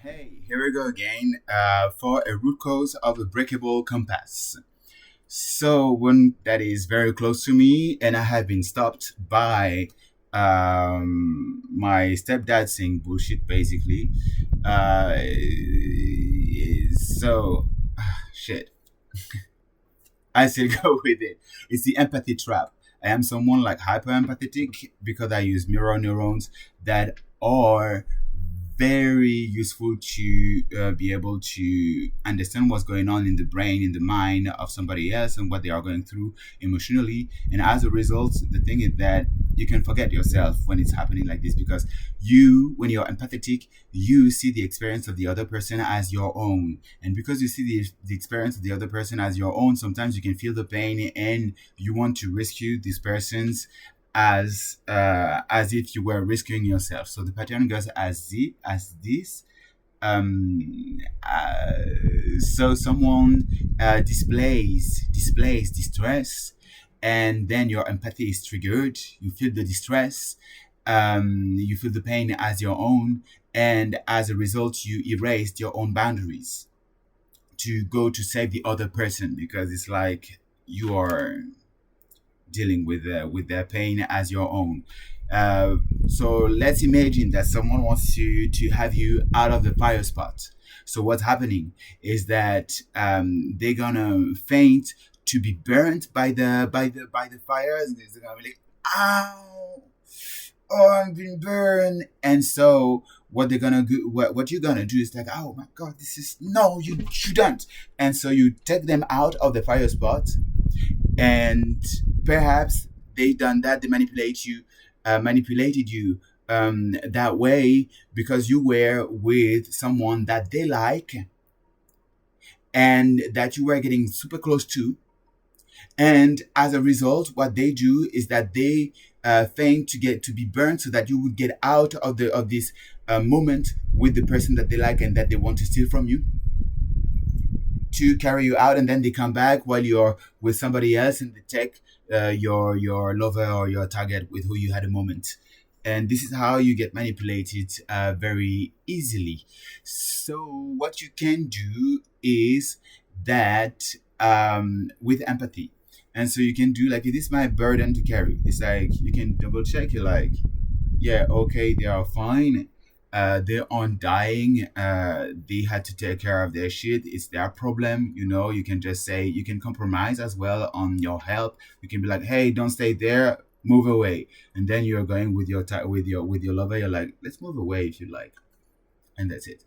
Hey, here we go again for a root cause of a breakable compass. So, one that is very close to me, and I have been stopped by my stepdad saying bullshit basically. So, shit. I still go with it. It's the empathy trap. I am someone like hyper empathetic because I use mirror neurons that are very useful to be able to understand what's going on in the brain, in the mind of somebody else, and what they are going through emotionally. And as a result, the thing is that you can forget yourself when it's happening like this because when you're empathetic, you see the experience of the other person as your own. And because you see the experience of the other person as your own, sometimes you can feel the pain and you want to rescue these persons as if you were rescuing yourself. So the pattern goes as this. So someone displays distress, and then your empathy is triggered. You feel the distress, you feel the pain as your own, and as a result, you erased your own boundaries to go to save the other person because it's like you are dealing with their pain as your own. So let's imagine that someone wants to have you out of the fire spot. So what's happening is that they're gonna faint to be burnt by the fires. They're gonna be like, "Ow, oh, I've been burned," and so what they're gonna do, what you're gonna do is like, "Oh my God, this is no, you shouldn't," and so you take them out of the fire spot and perhaps they done that, they manipulated you that way because you were with someone that they like and that you were getting super close to, and as a result what they do is that they feign to be burned so that you would get out of this moment with the person that they like and that they want to steal from you to carry you out, and then they come back while you're with somebody else and they take your lover or your target with who you had a moment. And this is how you get manipulated very easily. So what you can do is that with empathy. And so you can do like, it is my burden to carry. It's like you can double check. You're like, yeah, okay, they are fine. They aren't dying. They had to take care of their shit. It's their problem. You can just say, you can compromise as well on your help. You can be like, hey, don't stay there, move away. And then you're going with your with your lover. You're like, let's move away if you like. And that's it.